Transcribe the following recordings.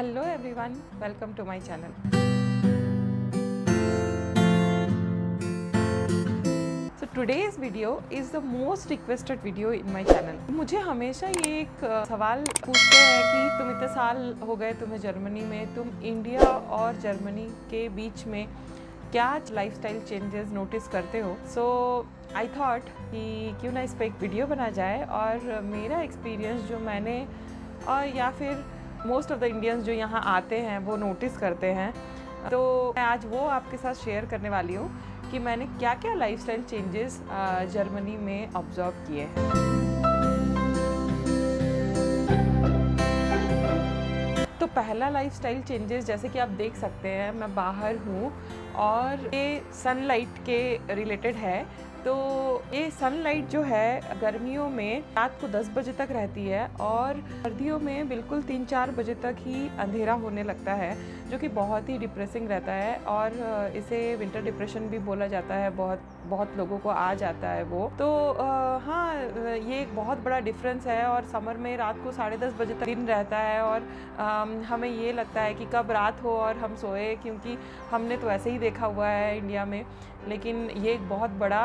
Hello everyone, welcome to my channel. So today's video is the most requested video in my channel. मुझे हमेशा ये एक सवाल पूछते हैं कि तुम इतने साल हो गए तुम्हें जर्मनी में, तुम इंडिया और जर्मनी के बीच में क्या लाइफस्टाइल चेंजेस नोटिस करते हो। सो आई थॉट कि क्यों ना इस पर एक वीडियो बना जाए और मेरा एक्सपीरियंस जो मैंने और या फिर मोस्ट ऑफ द इंडियंस जो यहाँ आते हैं वो नोटिस करते हैं, तो मैं आज वो आपके साथ शेयर करने वाली हूँ कि मैंने क्या क्या लाइफस्टाइल चेंजेस जर्मनी में ऑब्जर्व किए हैं। तो पहला लाइफस्टाइल चेंजेस, जैसे कि आप देख सकते हैं मैं बाहर हूँ और ये सनलाइट के रिलेटेड है। तो ये सनलाइट जो है गर्मियों में रात को 10 बजे तक रहती है और सर्दियों में बिल्कुल 3-4 बजे तक ही अंधेरा होने लगता है, जो कि बहुत ही डिप्रेसिंग रहता है और इसे विंटर डिप्रेशन भी बोला जाता है। बहुत लोगों को आ जाता है वो। तो हाँ, ये एक बहुत बड़ा डिफरेंस है। और समर में रात को 10:30 बजे तक दिन रहता है और हमें ये लगता है कि कब रात हो और हम सोए, क्योंकि हमने तो ऐसे ही देखा हुआ है इंडिया में। लेकिन ये एक बहुत बड़ा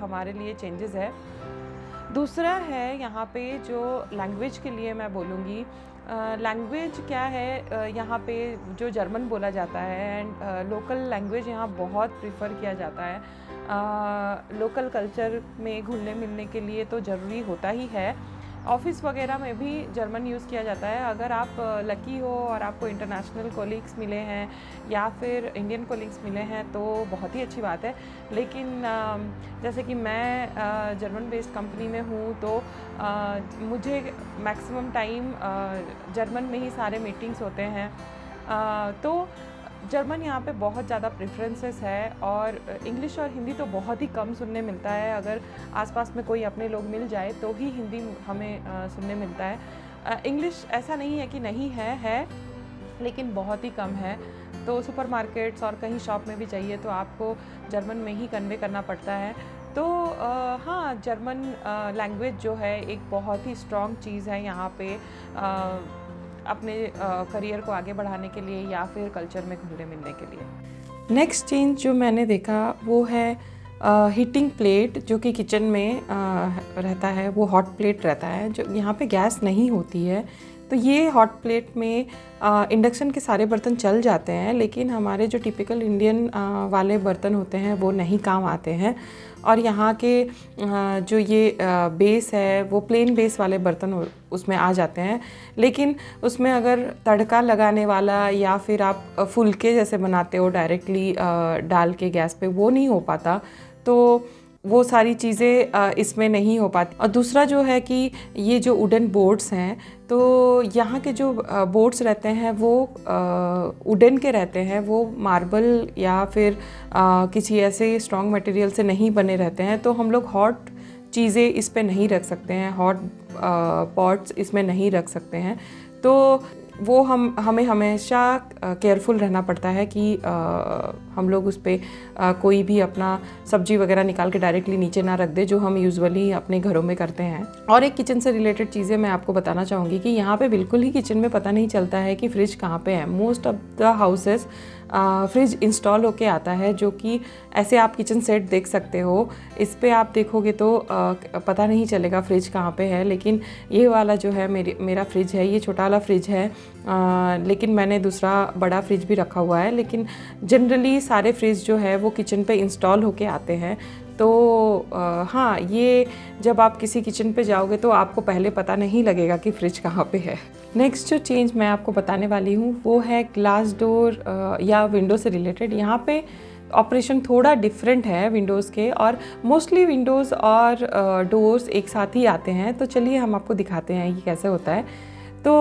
हमारे लिए चेंजेस है। दूसरा है यहाँ पे जो लैंग्वेज के लिए मैं बोलूँगी, लैंग्वेज क्या है, यहाँ पे जो जर्मन बोला जाता है एंड लोकल लैंग्वेज यहाँ बहुत प्रिफर किया जाता है। लोकल कल्चर में घुलने मिलने के लिए तो ज़रूरी होता ही है। ऑफ़िस वगैरह में भी जर्मन यूज़ किया जाता है। अगर आप लकी हो और आपको इंटरनेशनल कोलीग्स मिले हैं या फिर इंडियन कोलीग्स मिले हैं तो बहुत ही अच्छी बात है। लेकिन जैसे कि मैं जर्मन बेस्ड कंपनी में हूँ, तो मुझे मैक्सिमम टाइम जर्मन में ही सारे मीटिंग्स होते हैं। तो जर्मन यहाँ पे बहुत ज़्यादा प्रेफरेंसेस है और इंग्लिश और हिंदी तो बहुत ही कम सुनने मिलता है। अगर आसपास में कोई अपने लोग मिल जाए तो ही हिंदी हमें सुनने मिलता है। इंग्लिश ऐसा नहीं है कि नहीं है, लेकिन बहुत ही कम है। तो सुपरमार्केट्स और कहीं शॉप में भी चाहिए तो आपको जर्मन में ही कन्वे करना पड़ता है। तो हाँ, जर्मन लैंग्वेज जो है एक बहुत ही स्ट्रॉन्ग चीज़ है यहाँ पे अपने करियर को आगे बढ़ाने के लिए या फिर कल्चर में घुलने मिलने के लिए। नेक्स्ट चेंज जो मैंने देखा वो है हीटिंग प्लेट, जो कि किचन में रहता है। वो हॉट प्लेट रहता है, जो यहाँ पे गैस नहीं होती है। तो ये हॉट प्लेट में इंडक्शन के सारे बर्तन चल जाते हैं, लेकिन हमारे जो टिपिकल इंडियन वाले बर्तन होते हैं वो नहीं काम आते हैं। और यहाँ के जो ये बेस है वो प्लेन बेस वाले बर्तन उसमें आ जाते हैं। लेकिन उसमें अगर तड़का लगाने वाला या फिर आप फुलके जैसे बनाते हो डायरेक्टली डाल के गैस पे, वो नहीं हो पाता। तो वो सारी चीज़ें इसमें नहीं हो पाती। और दूसरा जो है कि ये जो वुडन बोर्ड्स हैं, तो यहाँ के जो बोर्ड्स रहते हैं वो वुडन के रहते हैं। वो मार्बल या फिर किसी ऐसे स्ट्रॉन्ग मटेरियल से नहीं बने रहते हैं। तो हम लोग हॉट चीज़ें इस पे नहीं रख सकते हैं, हॉट पॉट्स इसमें नहीं रख सकते हैं। तो वो हमें हमेशा केयरफुल रहना पड़ता है कि हम लोग उस पर कोई भी अपना सब्जी वगैरह निकाल के डायरेक्टली नीचे ना रख दे, जो हम यूजुअली अपने घरों में करते हैं। और एक किचन से रिलेटेड चीज़ें मैं आपको बताना चाहूँगी कि यहाँ पे बिल्कुल ही किचन में पता नहीं चलता है कि फ्रिज कहाँ पे है। Most of the houses fridge install होके आता है, जो कि ऐसे आप किचन सेट देख सकते हो। इस पे आप देखोगे तो पता नहीं चलेगा फ्रिज कहाँ पे है। लेकिन ये वाला जो है मेरा फ्रिज है, ये छोटा वाला फ्रिज है। लेकिन मैंने दूसरा बड़ा फ्रिज भी रखा हुआ है। लेकिन जनरली सारे फ्रिज जो है वो किचन पे इंस्टॉल होके आते हैं। तो हाँ, ये जब आप किसी किचन पे जाओगे तो आपको पहले पता नहीं लगेगा कि फ्रिज कहाँ पे है। नेक्स्ट जो चेंज मैं आपको बताने वाली हूँ वो है ग्लास डोर या विंडो से रिलेटेड। यहाँ पे ऑपरेशन थोड़ा डिफरेंट है विंडोज़ के, और मोस्टली विंडोज़ और डोर्स एक साथ ही आते हैं। तो चलिए हम आपको दिखाते हैं ये कैसे होता है। तो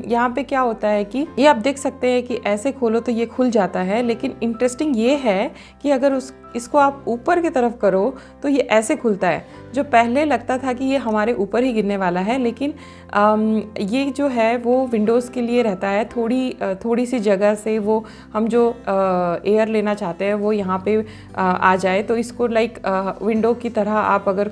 यहाँ पे क्या होता है कि ये आप देख सकते हैं कि ऐसे खोलो तो ये खुल जाता है। लेकिन इंटरेस्टिंग ये है कि अगर इसको आप ऊपर की तरफ करो तो ये ऐसे खुलता है। जो पहले लगता था कि ये हमारे ऊपर ही गिरने वाला है, लेकिन ये जो है वो विंडोज़ के लिए रहता है। थोड़ी सी जगह से वो हम जो एयर लेना चाहते हैं वो यहाँ पे आ जाए, तो इसको लाइक विंडो की तरह आप अगर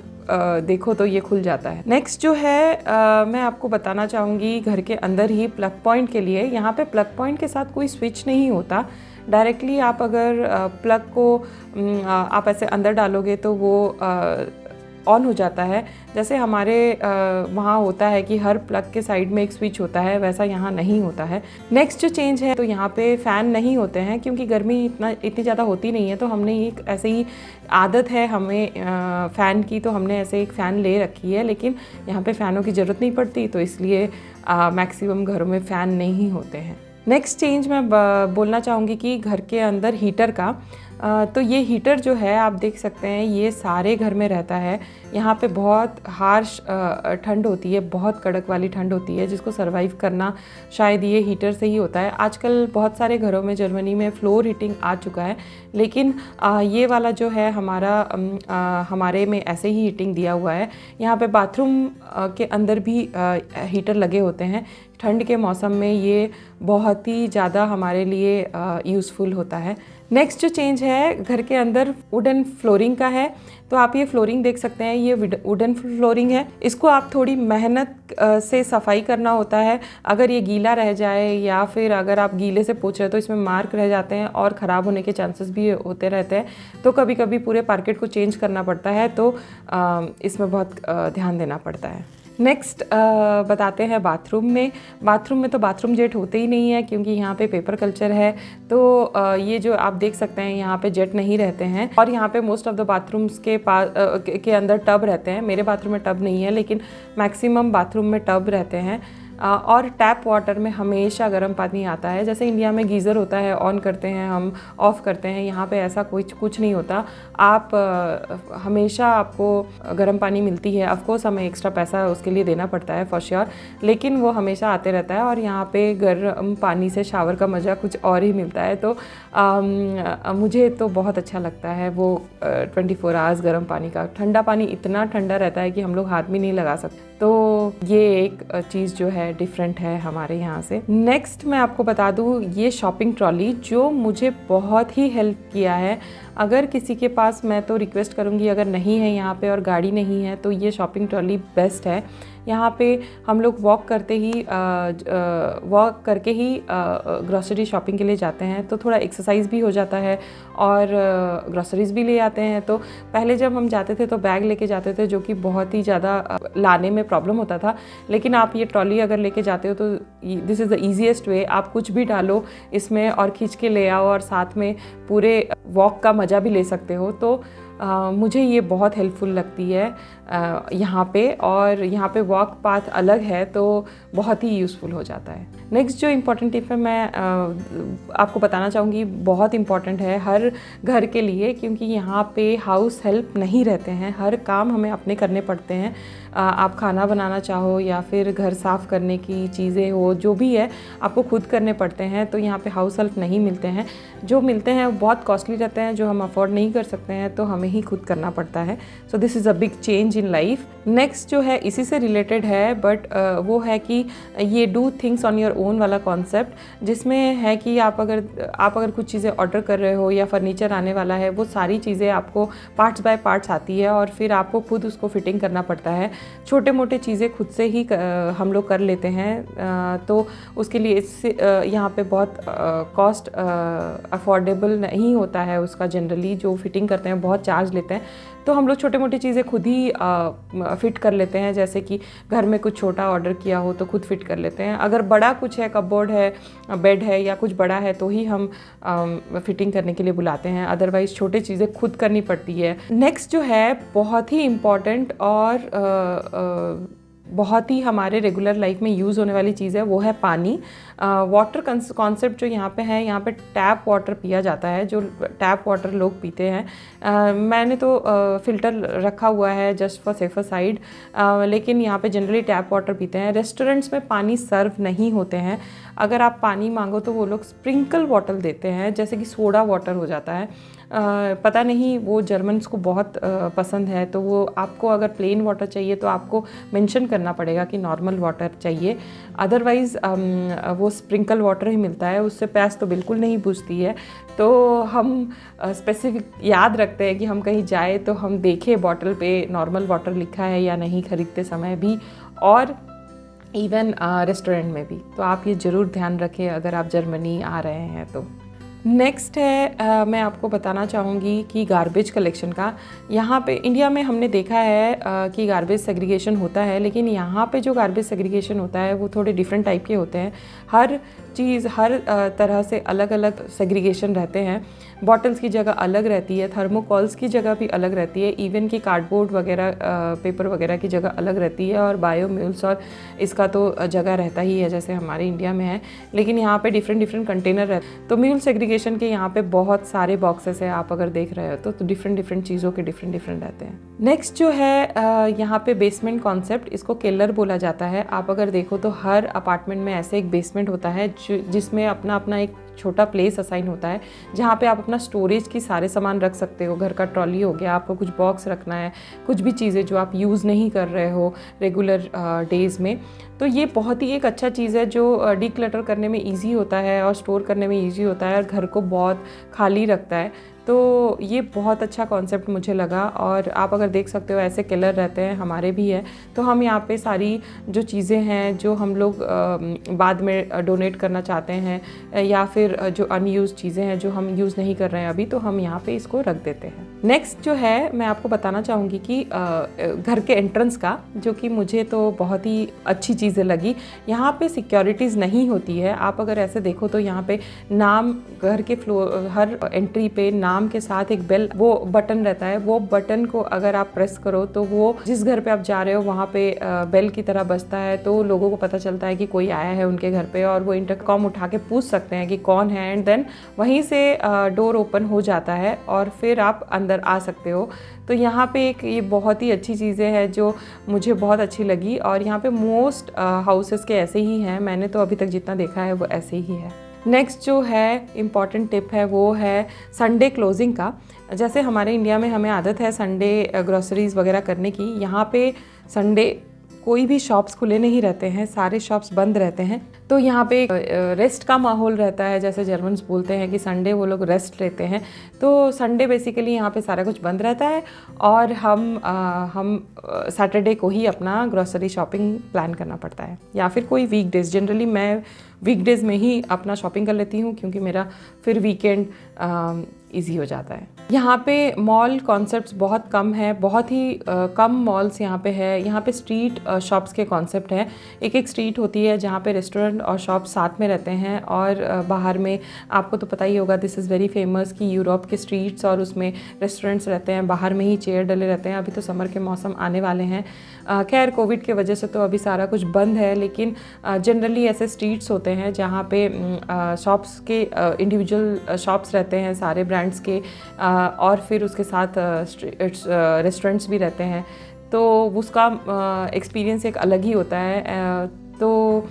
देखो तो ये खुल जाता है। नेक्स्ट जो है मैं आपको बताना चाहूँगी घर के अंदर ही प्लग पॉइंट के लिए। यहाँ पे प्लग पॉइंट के साथ कोई स्विच नहीं होता। डायरेक्टली आप अगर प्लग को आप ऐसे अंदर डालोगे तो वो ऑन हो जाता है। जैसे हमारे वहाँ होता है कि हर प्लग के साइड में एक स्विच होता है, वैसा यहाँ नहीं होता है। नेक्स्ट जो चेंज है तो यहाँ पे फ़ैन नहीं होते हैं, क्योंकि गर्मी इतनी ज़्यादा होती नहीं है, तो हमने एक ऐसे ही आदत है हमें फ़ैन की, तो हमने ऐसे एक फ़ैन ले रखी है। लेकिन यहाँ पे फ़ैनों की ज़रूरत नहीं पड़ती, तो इसलिए मैक्सिमम घरों में फ़ैन नहीं होते हैं। नेक्स्ट चेंज मैं बोलना चाहूँगी कि घर के अंदर हीटर का। तो ये हीटर जो है आप देख सकते हैं ये सारे घर में रहता है। यहाँ पे बहुत हार्श ठंड होती है, बहुत कड़क वाली ठंड होती है, जिसको सरवाइव करना शायद ये हीटर से ही होता है। आजकल बहुत सारे घरों में जर्मनी में फ्लोर हीटिंग आ चुका है, लेकिन ये वाला जो है हमारे में ऐसे ही हीटिंग दिया हुआ है। यहाँ पे बाथरूम के अंदर भी हीटर लगे होते हैं। ठंड के मौसम में ये बहुत ही ज़्यादा हमारे लिए यूज़फुल होता है। नेक्स्ट जो चेंज है घर के अंदर वुडन फ्लोरिंग का है। तो आप ये फ्लोरिंग देख सकते हैं, ये वुडन फ्लोरिंग है। इसको आप थोड़ी मेहनत से सफाई करना होता है। अगर ये गीला रह जाए या फिर अगर आप गीले से पोंछ रहे हो तो इसमें मार्क रह जाते हैं और ख़राब होने के चांसेस भी होते रहते हैं। तो कभी कभी पूरे पार्केट को चेंज करना पड़ता है, तो इसमें बहुत ध्यान देना पड़ता है। नेक्स्ट बताते हैं बाथरूम में। बाथरूम में तो बाथरूम जेट होते ही नहीं है, क्योंकि यहाँ पे पेपर कल्चर है। तो ये जो आप देख सकते हैं यहाँ पे जेट नहीं रहते हैं, और यहाँ पे मोस्ट ऑफ द बाथरूम्स के अंदर टब रहते हैं। मेरे बाथरूम में टब नहीं है, लेकिन मैक्सिमम बाथरूम में टब रहते हैं। और टैप वाटर में हमेशा गर्म पानी आता है। जैसे इंडिया में गीज़र होता है, ऑन करते हैं हम, ऑफ़ करते हैं, यहाँ पे ऐसा कुछ नहीं होता। आप हमेशा आपको गर्म पानी मिलती है। ऑफ कोर्स हमें एक्स्ट्रा पैसा उसके लिए देना पड़ता है फॉर श्योर, लेकिन वो हमेशा आते रहता है। और यहाँ पे गर्म पानी से शावर का मज़ा कुछ और ही मिलता है। तो मुझे तो बहुत अच्छा लगता है वो 24 आवर्स गर्म पानी का। ठंडा पानी इतना ठंडा रहता है कि हम लोग हाथ भी नहीं लगा सकते। तो ये एक चीज़ जो है डिफरेंट है हमारे यहाँ से। नेक्स्ट मैं आपको बता दूँ, ये शॉपिंग ट्रॉली जो मुझे बहुत ही हेल्प किया है। अगर किसी के पास, मैं तो रिक्वेस्ट करूँगी, अगर नहीं है यहाँ पे और गाड़ी नहीं है, तो ये शॉपिंग ट्रॉली बेस्ट है। यहाँ पे हम लोग वॉक करके ही ग्रॉसरी शॉपिंग के लिए जाते हैं, तो थोड़ा एक्सरसाइज भी हो जाता है और ग्रॉसरीज भी ले आते हैं। तो पहले जब हम जाते थे तो बैग लेके जाते थे, जो कि बहुत ही ज़्यादा लाने में प्रॉब्लम होता था। लेकिन आप ये ट्रॉली अगर लेके जाते हो तो दिस इज़ द ईजीएस्ट वे। आप कुछ भी डालो इसमें और खींच के ले आओ, और साथ में पूरे वॉक का मज़ा भी ले सकते हो। तो मुझे ये बहुत हेल्पफुल लगती है यहाँ पे, और यहाँ पे वॉक पाथ अलग है तो बहुत ही यूज़फुल हो जाता है। नेक्स्ट जो इम्पॉर्टेंट टिप है मैं आपको बताना चाहूँगी, बहुत इम्पॉर्टेंट है हर घर के लिए, क्योंकि यहाँ पे हाउस हेल्प नहीं रहते हैं। हर काम हमें अपने करने पड़ते हैं। आप खाना बनाना चाहो या फिर घर साफ़ करने की चीज़ें हो, जो भी है आपको खुद करने पड़ते हैं। तो यहाँ पे हाउस हेल्प नहीं मिलते हैं। जो मिलते हैं वो बहुत कॉस्टली रहते हैं, जो हम अफोर्ड नहीं कर सकते हैं, तो हमें ही खुद करना पड़ता है। So this is a big change in life. Next जो है इसी से रिलेटेड है, बट वो है कि ये do things on your own वाला कॉन्सेप्ट, जिसमें है कि आप अगर कुछ चीज़ें ऑर्डर कर रहे हो या फर्नीचर आने वाला है, वो सारी चीज़ें आपको पार्ट्स बाय पार्ट्स आती है और फिर आपको खुद उसको फिटिंग करना पड़ता है। छोटे मोटे चीज़ें खुद से ही हम लोग कर लेते हैं, तो उसके लिए इससे यहाँ पे बहुत कॉस्ट अफोर्डेबल नहीं होता है उसका। जनरली जो फिटिंग करते हैं बहुत चार्ज लेते हैं, तो हम लोग छोटे मोटी चीज़ें खुद ही फ़िट कर लेते हैं। जैसे कि घर में कुछ छोटा ऑर्डर किया हो तो खुद फिट कर लेते हैं। अगर बड़ा कुछ है, कपबोर्ड है, बेड है या कुछ बड़ा है, तो ही हम फिटिंग करने के लिए बुलाते हैं। अदरवाइज़ छोटी चीज़ें खुद करनी पड़ती है। नेक्स्ट जो है बहुत ही इम्पॉर्टेंट और बहुत ही हमारे रेगुलर लाइफ में यूज़ होने वाली चीज़ है, वो है पानी। वाटर कॉन्सेप्ट जो यहाँ पे है, यहाँ पे टैप वाटर पिया जाता है, जो टैप वाटर लोग पीते हैं। मैंने तो फ़िल्टर रखा हुआ है जस्ट फॉर सेफर साइड, लेकिन यहाँ पे जनरली टैप वाटर पीते हैं। रेस्टोरेंट्स में पानी सर्व नहीं होते हैं। अगर आप पानी मांगो तो वो लोग स्प्रिंकल वाटर देते हैं, जैसे कि सोडा वाटर हो जाता है। पता नहीं वो जर्मन्स को बहुत पसंद है, तो वो आपको अगर प्लेन वाटर चाहिए तो आपको मेंशन करना पड़ेगा कि नॉर्मल वाटर चाहिए, अदरवाइज़ वो स्प्रिंकल वाटर ही मिलता है, उससे प्यास तो बिल्कुल नहीं बुझती है। तो हम स्पेसिफिक याद रखते हैं कि हम कहीं जाए तो हम देखें बॉटल पे नॉर्मल वाटर लिखा है या नहीं खरीदते समय भी, और इवन रेस्टोरेंट में भी। तो आप ये ज़रूर ध्यान रखें अगर आप जर्मनी आ रहे हैं तो। नेक्स्ट है मैं आपको बताना चाहूँगी कि गार्बेज कलेक्शन का। यहाँ पे इंडिया में हमने देखा है कि गार्बेज सेग्रीगेशन होता है, लेकिन यहाँ पे जो गार्बेज सेग्रीगेशन होता है वो थोड़े डिफरेंट टाइप के होते हैं। हर चीज़ हर तरह से अलग अलग सेग्रीगेशन रहते हैं। बॉटल्स की जगह अलग रहती है, थर्मोकॉल्स की जगह भी अलग रहती है, इवन कि कार्डबोर्ड वगैरह पेपर वगैरह की जगह अलग रहती है, और बायोम्यूल्स और इसका तो जगह रहता ही है जैसे हमारे इंडिया में है, लेकिन यहाँ पे डिफरेंट कंटेनर रहते हैं। तो म्यूल सेग्रीगेशन के यहाँ पे बहुत सारे बॉक्सेस है, आप अगर देख रहे हो तो डिफरेंट चीज़ों के डिफरेंट रहते हैं। नेक्स्ट जो है यहाँ पे बेसमेंट कॉन्सेप्ट, इसको केलर बोला जाता है। आप अगर देखो तो हर अपार्टमेंट में ऐसे एक बेसमेंट होता है जिसमें अपना एक छोटा प्लेस असाइन होता है, जहाँ पे आप अपना स्टोरेज की सारे सामान रख सकते हो। घर का ट्रॉली हो गया, आपको कुछ बॉक्स रखना है, कुछ भी चीज़ें जो आप यूज़ नहीं कर रहे हो रेगुलर डेज़ में, तो ये बहुत ही एक अच्छा चीज़ है जो डीक्लटर करने में इजी होता है और स्टोर करने में इजी होता है और घर को बहुत खाली रखता है। तो ये बहुत अच्छा कॉन्सेप्ट मुझे लगा। और आप अगर देख सकते हो ऐसे केलर रहते हैं, हमारे भी है, तो हम यहाँ पे सारी जो चीज़ें हैं जो हम लोग बाद में डोनेट करना चाहते हैं या फिर जो अनयूज़ चीज़ें हैं जो हम यूज़ नहीं कर रहे हैं अभी, तो हम यहाँ पे इसको रख देते हैं। नेक्स्ट जो है मैं आपको बताना चाहूँगी कि घर के एंट्रेंस का, जो कि मुझे तो बहुत ही अच्छी चीज़ें लगी। यहाँ पे सिक्योरिटीज़ नहीं होती है। आप अगर ऐसे देखो तो यहाँ पे नाम, घर के फ्लोर हर एंट्री पे नाम के साथ एक बेल वो बटन रहता है। वो बटन को अगर आप प्रेस करो तो वो जिस घर पे आप जा रहे हो वहाँ पे बेल की तरह बजता है, तो लोगों को पता चलता है कि कोई आया है उनके घर पे, और वो इंटरकॉम उठा के पूछ सकते हैं कि कौन है, एंड देन वहीं से डोर ओपन हो जाता है और फिर आप अंदर आ सकते हो। तो यहाँ पे एक ये बहुत ही अच्छी चीज़ें हैं जो मुझे बहुत अच्छी लगी, और यहाँ पे मोस्ट हाउसेस के ऐसे ही हैं। मैंने तो अभी तक जितना देखा है वो ऐसे ही है। नेक्स्ट जो है इम्पॉर्टेंट टिप है वो है संडे क्लोजिंग का। जैसे हमारे इंडिया में हमें आदत है संडे ग्रोसरीज़ वगैरह करने की, यहाँ पे संडे कोई भी शॉप्स खुले नहीं रहते हैं, सारे शॉप्स बंद रहते हैं। तो यहाँ पे रेस्ट का माहौल रहता है, जैसे जर्मन्स बोलते हैं कि संडे वो लोग रेस्ट लेते हैं। तो संडे बेसिकली यहाँ पे सारा कुछ बंद रहता है, और हम सैटरडे को ही अपना ग्रोसरी शॉपिंग प्लान करना पड़ता है, या फिर कोई वीकडेज़। जनरली मैं वीकडेज़ में ही अपना शॉपिंग कर लेती हूँ, क्योंकि मेरा फिर वीकेंड ईजी हो जाता है। यहाँ पे मॉल कॉन्सेप्ट्स बहुत कम है, बहुत ही कम मॉल्स यहाँ पे है। यहाँ पे स्ट्रीट शॉप्स के कॉन्सेप्ट हैं। एक स्ट्रीट होती है जहाँ पे रेस्टोरेंट और शॉप साथ में रहते हैं, और बाहर में आपको तो पता ही होगा, दिस इज़ वेरी फेमस कि यूरोप के स्ट्रीट्स और उसमें रेस्टोरेंट्स रहते हैं, बाहर में ही चेयर डले रहते हैं। अभी तो समर के मौसम आने वाले हैं, खैर कोविड की वजह से तो अभी सारा कुछ बंद है, लेकिन जनरली ऐसे स्ट्रीट्स होते हैं जहाँ पे शॉप्स के इंडिविजुअल शॉप्स रहते हैं सारे ब्रांड्स के, और फिर उसके साथ रेस्टोरेंट्स भी रहते हैं। तो उसका एक्सपीरियंस एक अलग ही होता है। तो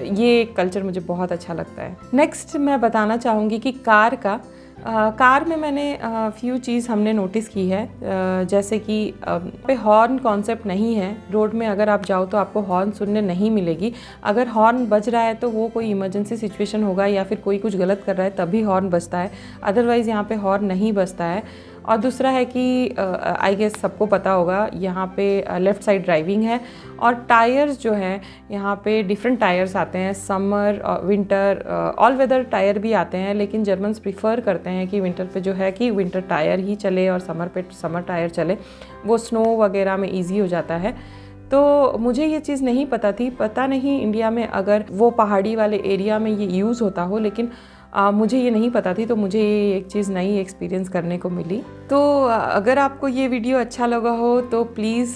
ये कल्चर मुझे बहुत अच्छा लगता है। नेक्स्ट मैं बताना चाहूँगी कि कार में मैंने फ्यू चीज़ हमने नोटिस की है, जैसे कि पे हॉर्न कॉन्सेप्ट नहीं है। रोड में अगर आप जाओ तो आपको हॉर्न सुनने नहीं मिलेगी। अगर हॉर्न बज रहा है तो वो कोई इमरजेंसी सिचुएशन होगा या फिर कोई कुछ गलत कर रहा है तभी हॉर्न बजता है, अदरवाइज़ यहाँ पे हॉर्न नहीं बजता है। और दूसरा है कि आई गेस सबको पता होगा यहाँ पे लेफ़्ट साइड ड्राइविंग है, और टायर्स जो है यहाँ पे डिफरेंट टायर्स आते हैं, summer winter all weather tyre भी आते हैं, लेकिन जर्मन्स प्रीफर करते हैं कि विंटर पे जो है कि विंटर टायर ही चले और समर पे समर टायर चले, वो स्नो वगैरह में ईजी हो जाता है। तो मुझे ये चीज़ नहीं पता थी, पता नहीं इंडिया में अगर वो पहाड़ी वाले एरिया में ये यूज़ होता हो, लेकिन मुझे ये नहीं पता थी, तो मुझे ये एक चीज़ नई एक्सपीरियंस करने को मिली। तो अगर आपको ये वीडियो अच्छा लगा हो तो प्लीज़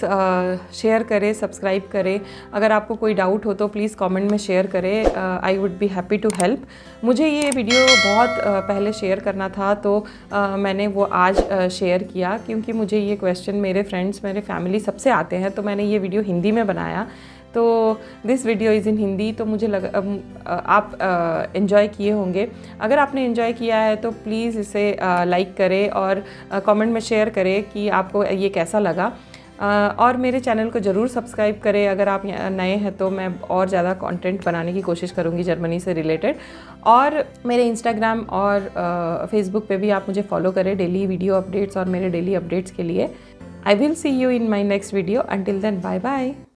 शेयर करें, सब्सक्राइब करें। अगर आपको कोई डाउट हो तो प्लीज़ कमेंट में शेयर करें, I would be happy to help. मुझे ये वीडियो बहुत पहले शेयर करना था, तो मैंने वो आज शेयर किया, क्योंकि मुझे ये क्वेश्चन मेरे फ्रेंड्स, मेरे फैमिली सबसे आते हैं, तो मैंने ये वीडियो हिंदी में बनाया तो this video is in Hindi, तो मुझे आप इन्जॉय किए होंगे। अगर आपने इन्जॉय किया है तो प्लीज़ इसे लाइक करें और कमेंट में शेयर करें कि आपको ये कैसा लगा। और मेरे चैनल को ज़रूर सब्सक्राइब करें अगर आप नए हैं तो। मैं और ज़्यादा कंटेंट बनाने की कोशिश करूँगी जर्मनी से रिलेटेड। और मेरे इंस्टाग्राम और फेसबुक पे भी आप मुझे फॉलो करें डेली वीडियो अपडेट्स और मेरे डेली अपडेट्स के लिए। I will see you in my next video. Until then, bye bye.